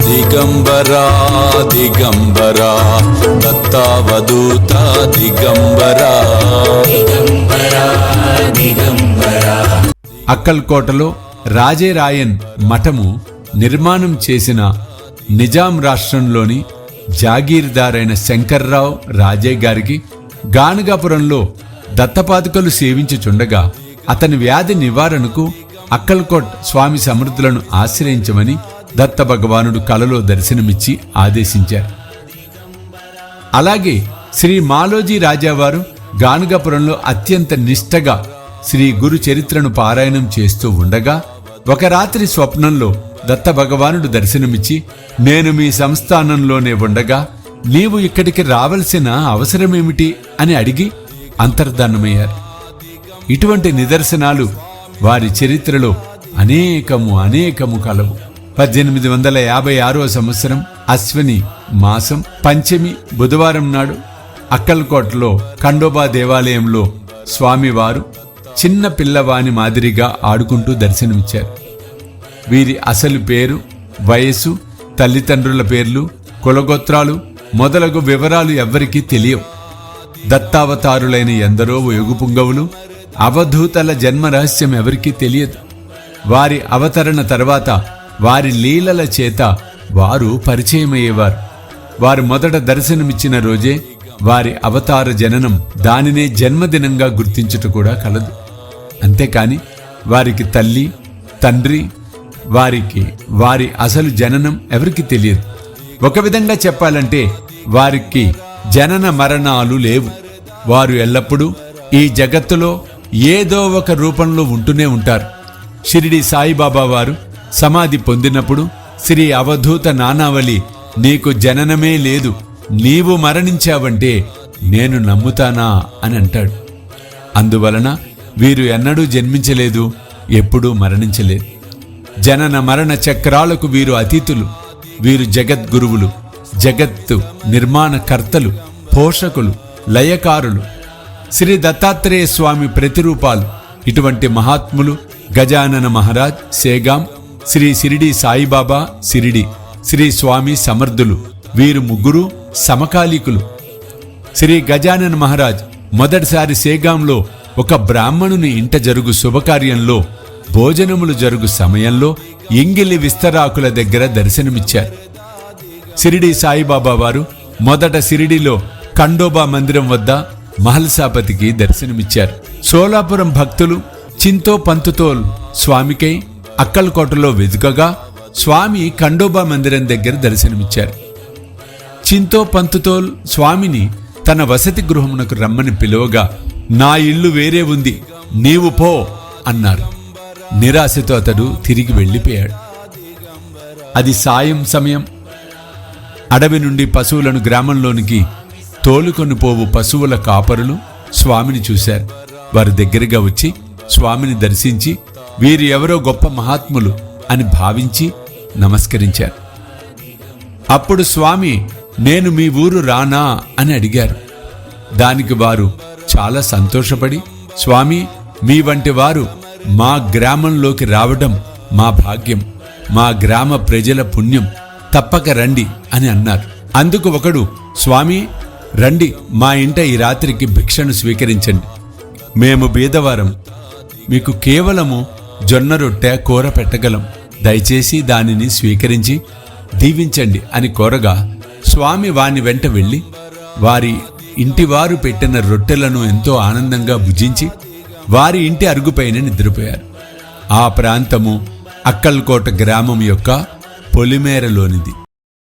దిగంబరా దిగంబరా దత్తావధూత దిగంబరా. అక్కల్కోటలో రాజేరాయన్ మఠము నిర్మాణం చేసిన నిజాం రాష్ట్రంలోని జాగీర్దారైన శంకర్రావు రాజే గారికి గానగాపురంలో దత్తపాదుకలు సేవించుచుండగా అతని వ్యాధి నివారణకు అక్కల్కోట్ స్వామి సమర్థులను ఆశ్రయించమని దత్త భగవానుడు కలలో దర్శనమిచ్చి ఆదేశించారు. అలాగే శ్రీ మాలోజీ రాజావారు గానగాపురంలో అత్యంత నిష్ఠగా శ్రీ గురు చరిత్రను పారాయణం చేస్తూ ఉండగా ఒక రాత్రి స్వప్నంలో దత్త భగవానుడు దర్శనమిచ్చి, నేను మీ సంస్థానంలోనే ఉండగా నీవు ఇక్కడికి రావలసిన అవసరమేమిటి అని అడిగి అంతర్ధానమయ్యారు. ఇటువంటి నిదర్శనాలు వారి చరిత్రలో అనేకము కలవు. 1856వ సంవత్సరం అశ్విని మాసం పంచమి బుధవారం నాడు అక్కల్కోటలో ఖండోబా దేవాలయంలో స్వామివారు చిన్న పిల్లవాని మాదిరిగా ఆడుకుంటూ దర్శనమిచ్చారు. వీరి అసలు పేరు, వయస్సు, తల్లిదండ్రుల పేర్లు, కులగోత్రాలు మొదలగు వివరాలు ఎవ్వరికీ తెలియవు. దత్తావతారులైన ఎందరో యోగుపుంగవులు అవధూతల జన్మ రహస్యం ఎవరికీ తెలియదు. వారి అవతరణ తర్వాత వారి లీలల చేత వారు పరిచయమయ్యేవారు. వారు మొదట దర్శనమిచ్చిన రోజే వారి అవతార జననం, దానినే జన్మదినంగా గుర్తించుట కూడా కలదు. అంతేకాని వారికి తల్లి, తండ్రి, వారి అసలు జననం ఎవరికి తెలియదు. ఒక విధంగా చెప్పాలంటే వారికి జనన మరణాలు లేవు. వారు ఎల్లప్పుడూ ఈ జగత్తులో ఏదో ఒక రూపంలో ఉంటూనే ఉంటారు. షిరిడి సాయిబాబా వారు సమాధి పొందినప్పుడు శ్రీ అవధూత నానావళి, నీకు జననమే లేదు, నీవు మరణించావంటే నేను నమ్ముతానా అని అంటాడు. అందువలన వీరు ఎన్నడూ జన్మించలేదు, ఎప్పుడూ మరణించలేదు. జనన మరణ చక్రాలకు వీరు అతీతులు. వీరు జగద్గురువులు, జగత్తు నిర్మాణకర్తలు, పోషకులు, లయకారులు, శ్రీ దత్తాత్రేయ స్వామి ప్రతిరూపాలు. ఇటువంటి మహాత్ములు గజానన మహారాజ్ సేగాం, శ్రీ షిరిడి సాయిబాబా షిరిడి, శ్రీ స్వామి సమర్థులు, వీరు ముగ్గురు సమకాలీకులు. శ్రీ గజానన మహారాజ్ మొదటిసారి సేగాంలో ఒక బ్రాహ్మణుని ఇంట జరుగు శుభకార్యంలో భోజనములు జరుగు సమయంలో ఎంగిలి విస్తరాకుల దగ్గర దర్శనమిచ్చారు. షిరిడి సాయిబాబా వారు మొదట షిరిడిలో ఖండోబా మందిరం వద్ద మహల్సాపతికి దర్శనమిచ్చారు. సోలాపురం భక్తులు చింతో పంతుతోల్ స్వామికై అక్కల్కోటలో వెతుకగా స్వామి ఖండోబా మందిరం దగ్గర దర్శనమిచ్చారు. చింతో పంతుతోల్ స్వామిని తన వసతి గృహమునకు రమ్మని పిలువగా, నా ఇల్లు వేరే ఉంది, నీవు పో అన్నారు. నిరాశతో అతడు తిరిగి వెళ్ళిపోయాడు. అది సాయం సమయం. అడవి నుండి పశువులను గ్రామంలోనికి తోలుకొని పోవు పశువుల కాపరులు స్వామిని చూశారు. వారి దగ్గరగా వచ్చి స్వామిని దర్శించి వీరు ఎవరో గొప్ప మహాత్ములు అని భావించి నమస్కరించారు. అప్పుడు స్వామి, నేను మీ ఊరు రానా అని అడిగారు. దానికి వారు చాలా సంతోషపడి, స్వామి, మీ వంటి వారు మా గ్రామంలోకి రావడం మా భాగ్యం, మా గ్రామ ప్రజల పుణ్యం, తప్పక రండి అని అన్నారు. అందుకు ఒకడు, స్వామి రండి, మా ఇంట ఈ రాత్రికి భిక్షను స్వీకరించండి. మేము బీదవారం, మీకు కేవలము జొన్న రొట్టె కూర పెట్టగలం, దయచేసి దానిని స్వీకరించి దీవించండి అని కోరగా స్వామి వాని వెంట వెళ్ళి వారి ఇంటివారు పెట్టిన రొట్టెలను ఎంతో ఆనందంగా భుజించి వారి ఇంటి అరుగుపైన నిద్రపోయారు. ఆ ప్రాంతము అక్కల్కోట గ్రామం యొక్క పొలిమేరలోనిది.